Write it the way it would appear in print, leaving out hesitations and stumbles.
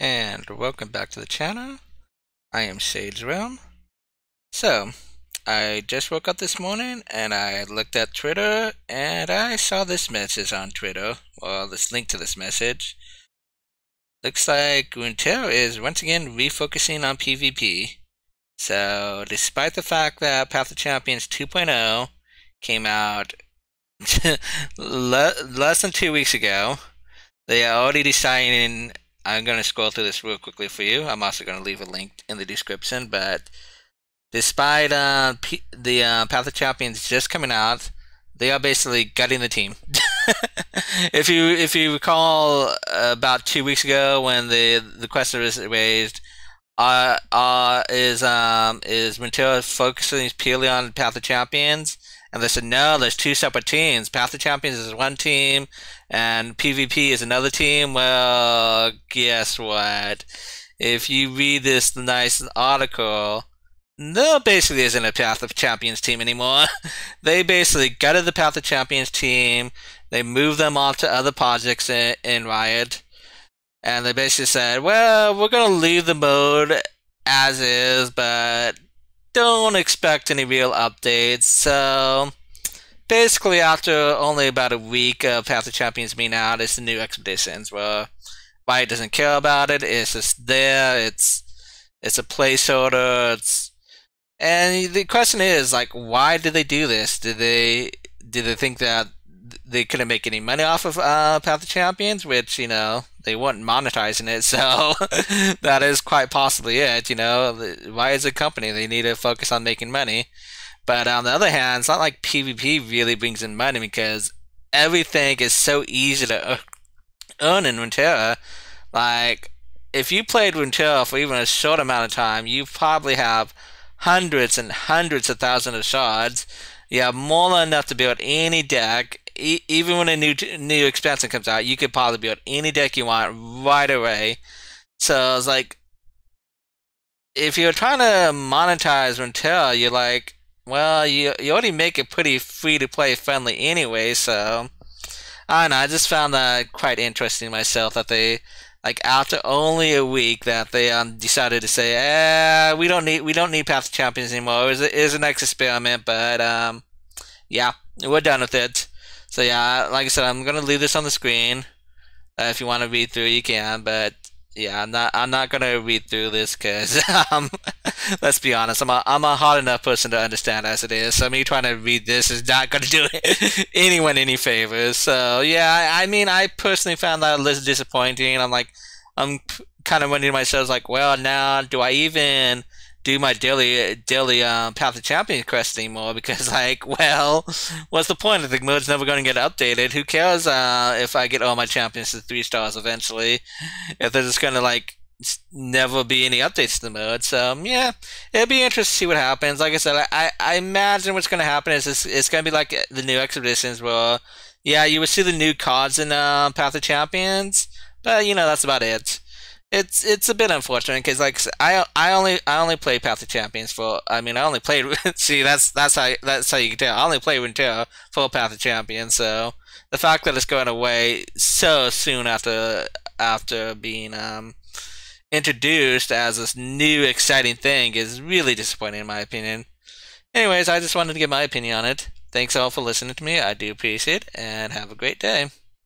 And welcome back to the channel. I am Sage Realm. So, I just woke up this morning and I looked at Twitter and I saw this message on Twitter. Well, this link to this message. Looks like Runeterra is once again refocusing on PvP. So, despite the fact that Path of Champions 2.0 came out less than 2 weeks ago, they are already deciding. I'm going to scroll through this real quickly for you. I'm also going to leave a link in the description. But despite the Path of Champions just coming out, they are basically gutting the team. If you recall, about 2 weeks ago when the question was raised, is Runeterra focusing purely on Path of Champions? And they said, no, there's two separate teams. Path of Champions is one team, and PvP is another team. Well, guess what? If you read this nice article, there basically isn't a Path of Champions team anymore. They basically gutted the Path of Champions team. They moved them on to other projects in Riot. And they basically said, well, we're going to leave the mode as is, but don't expect any real updates. So basically, after only about a week of Path of Champions being out, it's the new expeditions where Riot doesn't care about it. It's just there. It's a placeholder. And the question is, like, why did they do this? Did they think that they couldn't make any money off of Path of Champions, which, they weren't monetizing it, so that is quite possibly it, Why is a company? They need to focus on making money. But on the other hand, it's not like PvP really brings in money because everything is so easy to earn in Runeterra. Like, if you played Runeterra for even a short amount of time, you probably have hundreds and hundreds of thousands of shards. You have more than enough to build any deck. Even when a new expansion comes out, you could probably build any deck you want right away. So it's like, if you're trying to monetize Runeterra, you're like, well, you already make it pretty free to play friendly anyway. So I don't know. I just found that quite interesting myself that they, like, after only a week, that they decided to say, we don't need Path of Champions anymore. It was a nice experiment, but yeah, we're done with it. So yeah, like I said, I'm gonna leave this on the screen. If you want to read through, you can. But yeah, I'm not gonna read through this because let's be honest, I'm a hard enough person to understand as it is. So me trying to read this is not gonna do anyone any favors. So yeah, I mean, I personally found that a little disappointing. I'm kind of wondering to myself, like, well, now do I even do my daily Path of Champions quest anymore? Because, like, well, what's the point if the mode's never going to get updated? Who cares if I get all my champions to 3 stars eventually, if there's just going to, like, never be any updates to the mode? So yeah, it'll be interesting to see what happens. Like I said, I imagine what's going to happen is it's going to be like the new expeditions where, yeah, you would see the new cards in Path of Champions, but that's about it. It's a bit unfortunate because, like, I only play Path of Champions for, I only played see, that's how you can tell I only play Runeterra for Path of Champions. So the fact that it's going away so soon after being introduced as this new exciting thing is really disappointing in my opinion. Anyways, I just wanted to give my opinion on it. Thanks all for listening to me. I do appreciate it, and have a great day.